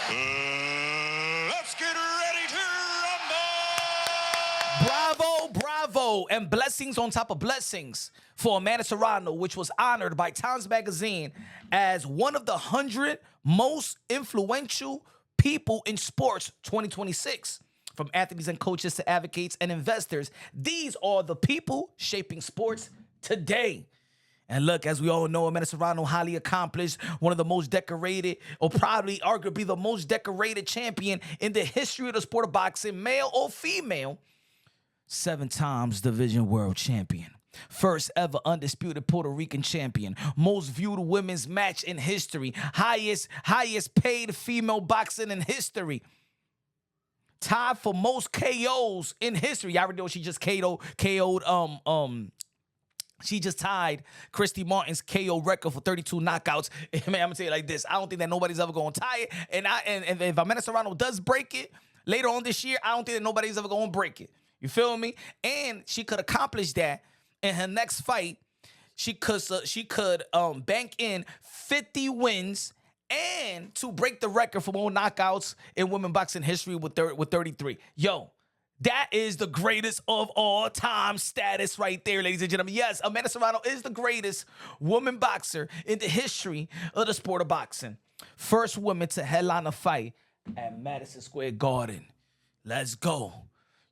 Let's get ready to rumble! Bravo, bravo, and blessings on top of blessings for Amanda Serrano, which was honored by Times Magazine as one of the 100 most influential people in sports 2026. From athletes and coaches to advocates and investors, these are the people shaping sports today. And look, as we all know, Amanda Serrano, highly accomplished, one of the most decorated, or probably arguably the most decorated champion in the history of the sport of boxing, male or female. 7 times division world champion. First ever undisputed Puerto Rican champion. Most viewed women's match in history. Highest paid female boxing in history. Tied for most KOs in history. I already know she just KO'd she just tied Christy Martin's KO record for 32 knockouts. Man, I'm gonna tell you like this: I don't think that nobody's ever gonna tie it. And if Amanda Serrano does break it later on this year, I don't think that nobody's ever gonna break it. You feel me? And she could accomplish that in her next fight. She could bank in 50 wins and to break the record for more knockouts in women boxing history with 33. Yo. That is the greatest of all time status right there, ladies and gentlemen. Yes, Amanda Serrano is the greatest woman boxer in the history of the sport of boxing. First woman to headline a fight at Madison Square Garden. Let's go.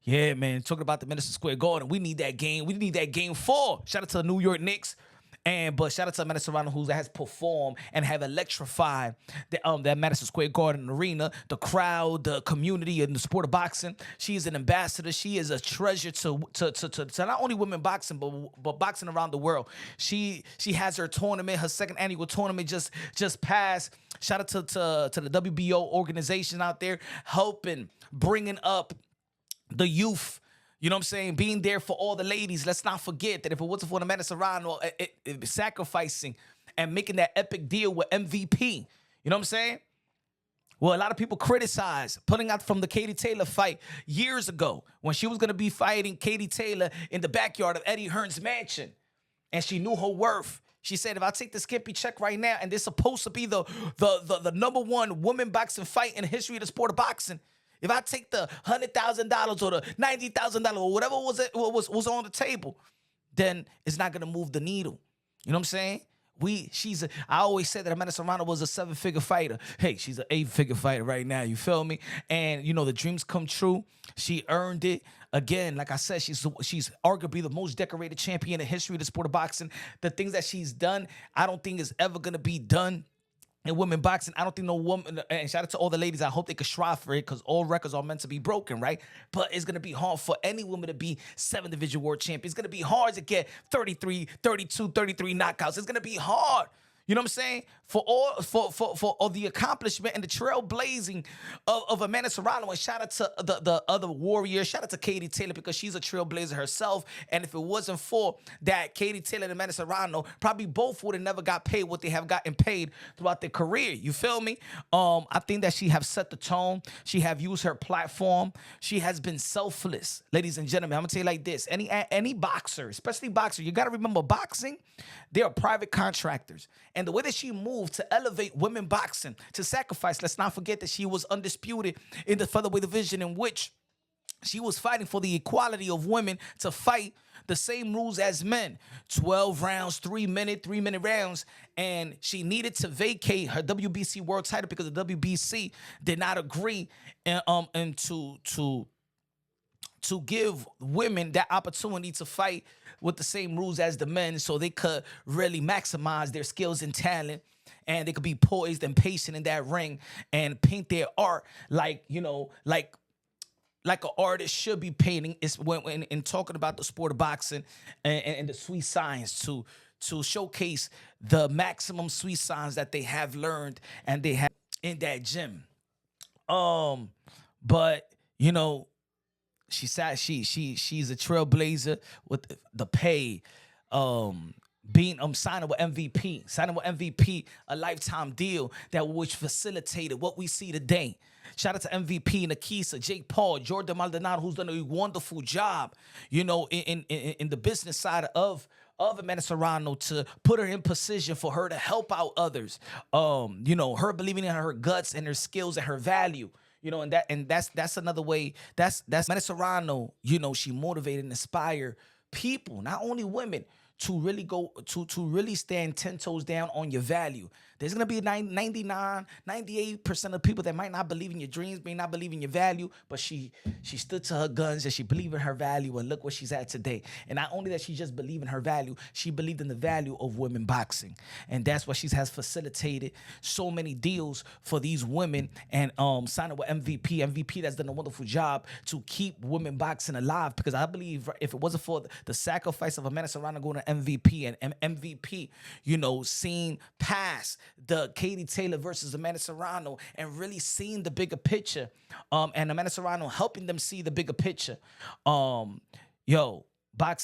Yeah, man. Talking about the Madison Square Garden. We need that game. We need that game 4. Shout out to the New York Knicks. But shout out to Amanda Serrano, who has performed and have electrified that Madison Square Garden arena, the crowd, the community in the sport of boxing. She is an ambassador. She is a treasure to not only women boxing, but boxing around the world. She has her tournament, her second annual tournament just passed. Shout out to the WBO organization out there helping bringing up the youth. You know what I'm saying? Being there for all the ladies. Let's not forget that if it wasn't for Amanda Serrano sacrificing and making that epic deal with MVP, you know what I'm saying? Well, a lot of people criticize putting out from the Katie Taylor fight years ago when she was going to be fighting Katie Taylor in the backyard of Eddie Hearn's mansion. And she knew her worth. She said, if I take the skimpy check right now, and this is supposed to be the number one woman boxing fight in the history of the sport of boxing, if I take the $100,000 or the $90,000 or whatever was on the table, then it's not gonna move the needle. You know what I'm saying? I always said that Amanda Serrano was a 7-figure fighter. Hey, she's an 8-figure fighter right now. You feel me? And you know the dreams come true. She earned it. Again, like I said, she's arguably the most decorated champion in the history of the sport of boxing. The things that she's done, I don't think is ever gonna be done in women boxing. I don't think no woman, and shout out to all the ladies, I hope they could strive for it because all records are meant to be broken, right? But it's going to be hard for any woman to be 7 division world champion. It's going to be hard to get 33, 32, 33 knockouts. It's going to be hard. You know what I'm saying? For all the accomplishment and the trailblazing of Amanda Serrano, and shout out to the other warriors. Shout out to Katie Taylor because she's a trailblazer herself. And if it wasn't for that, Katie Taylor and Amanda Serrano probably both would have never got paid what they have gotten paid throughout their career. You feel me? I think that she have set the tone. She have used her platform. She has been selfless, ladies and gentlemen. I'm gonna tell you like this: any boxer, especially boxer, you gotta remember boxing. They are private contractors. And the way that she moved to elevate women boxing, to sacrifice, let's not forget that she was undisputed in the featherweight division in which she was fighting for the equality of women to fight the same rules as men. 12 rounds, 3-minute rounds. And she needed to vacate her WBC world title because the WBC did not agree and to give women that opportunity to fight with the same rules as the men so they could really maximize their skills and talent, and they could be poised and patient in that ring and paint their art like an artist should be painting. Is when in talking about the sport of boxing and the sweet science to showcase the maximum sweet science that they have learned and they have in that gym. But you know, she's a trailblazer with the pay, signing with MVP, a lifetime deal that which facilitated what we see today. Shout out to MVP, Nakisa, Jake Paul, Jordan Maldonado, who's done a wonderful job, you know, in the business side of of Amanda Serrano to put her in position for her to help out others. Her believing in her guts and her skills and her value. And that's another way. That's Amanda Serrano. She motivated and inspire people, not only women, to really go to really stand 10 toes down on your value. There's gonna be 98% of people that might not believe in your dreams, may not believe in your value, but she stood to her guns and she believed in her value, and look where she's at today. And not only that she just believed in her value, she believed in the value of women boxing. And that's why she has facilitated so many deals for these women and signing with MVP that's done a wonderful job to keep women boxing alive, because I believe if it wasn't for the sacrifice of Amanda Serrano going to MVP and MVP, seeing past the Katie Taylor versus Amanda Serrano and really seeing the bigger picture, and Amanda Serrano helping them see the bigger picture. Boxing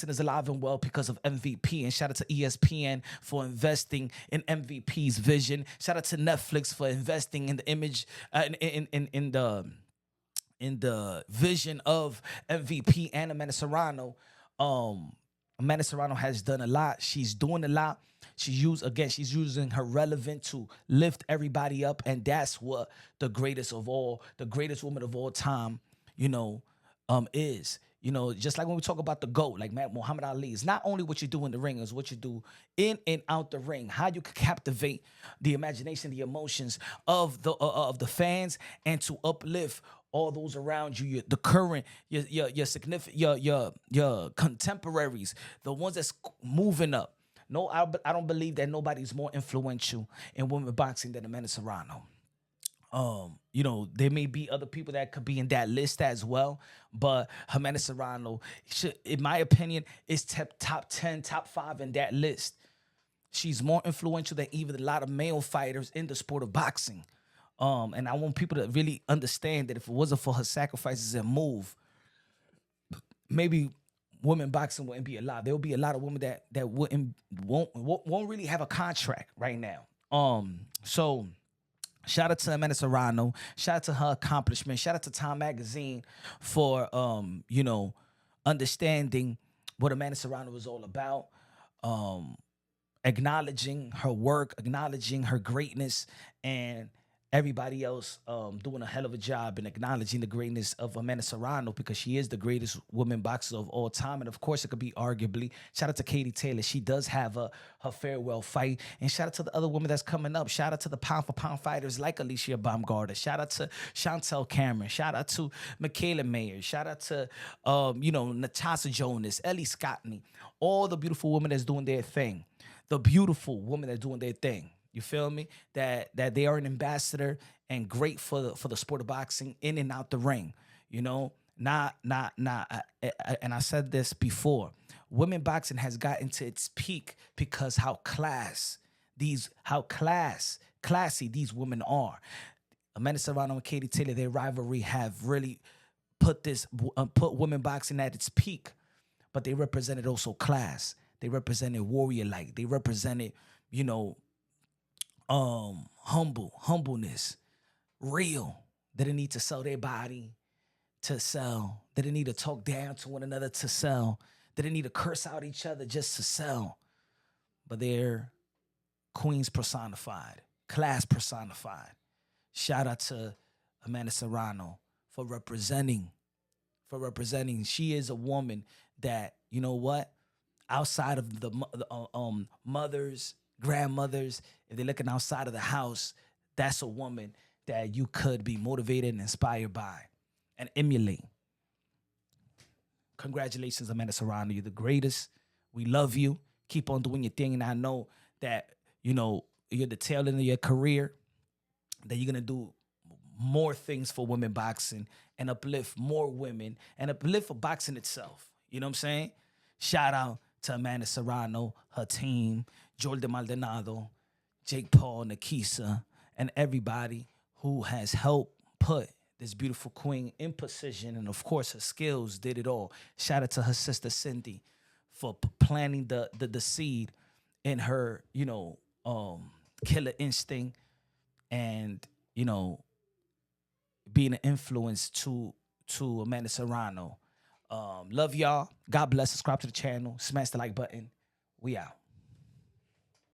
is alive and well because of MVP. And shout out to ESPN for investing in MVP's vision. Shout out to Netflix for investing in the image, in the vision of MVP and Amanda Serrano. Amanda Serrano has done a lot. She's doing a lot. She's using her relevance to lift everybody up, and that's what the greatest woman of all time, is. Just like when we talk about the GOAT, like Muhammad Ali, it's not only what you do in the ring, it's what you do in and out the ring. How you can captivate the imagination, the emotions of the fans, and to uplift all those around you, the current, your significant, your contemporaries, the ones that's moving up. No, I don't believe that nobody's more influential in women boxing than Amanda Serrano. There may be other people that could be in that list as well, but Amanda Serrano, in my opinion, is top 10, top 5 in that list. She's more influential than even a lot of male fighters in the sport of boxing. And I want people to really understand that if it wasn't for her sacrifices and move, maybe women boxing wouldn't be alive. There will be a lot of women that won't really have a contract right now. So shout out to Amanda Serrano. Shout out to her accomplishment. Shout out to Time Magazine for understanding what Amanda Serrano is all about. Acknowledging her work, acknowledging her greatness, and everybody else doing a hell of a job in acknowledging the greatness of Amanda Serrano, because she is the greatest woman boxer of all time. And of course, it could be arguably. Shout out to Katie Taylor. She does have her farewell fight. And shout out to the other women that's coming up. Shout out to the pound for pound fighters like Alicia Baumgartner. Shout out to Chantel Cameron. Shout out to Michaela Mayer. Shout out to Natasha Jonas, Ellie Scottney. All the beautiful women that's doing their thing. The beautiful women that are doing their thing. You feel me? That they are an ambassador and great for the sport of boxing in and out the ring. Not. And I said this before. Women boxing has gotten to its peak because how classy these women are. Amanda Serrano and Katie Taylor, their rivalry have really put women boxing at its peak, but they represented also class. They represented warrior-like. They represented, humbleness, real. They didn't need to sell their body to sell. They didn't need to talk down to one another to sell. They didn't need to curse out each other just to sell. But they're queens personified, class personified. Shout out to Amanda Serrano for representing. She is a woman that, outside of the mothers, grandmothers, if they're looking outside of the house, that's a woman that you could be motivated and inspired by and emulate. Congratulations, Amanda Serrano. You're the greatest. We love you. Keep on doing your thing. And I know that, you're the tail end of your career, that you're going to do more things for women boxing and uplift more women and uplift for boxing itself. You know what I'm saying? Shout out to Amanda Serrano, her team, Jordan Maldonado, Jake Paul, Nakisa, and everybody who has helped put this beautiful queen in position. And of course, her skills did it all. Shout out to her sister Cindy for planting the seed in her, killer instinct and, being an influence to Amanda Serrano. Love y'all. God bless. Subscribe to the channel. Smash the like button. We out.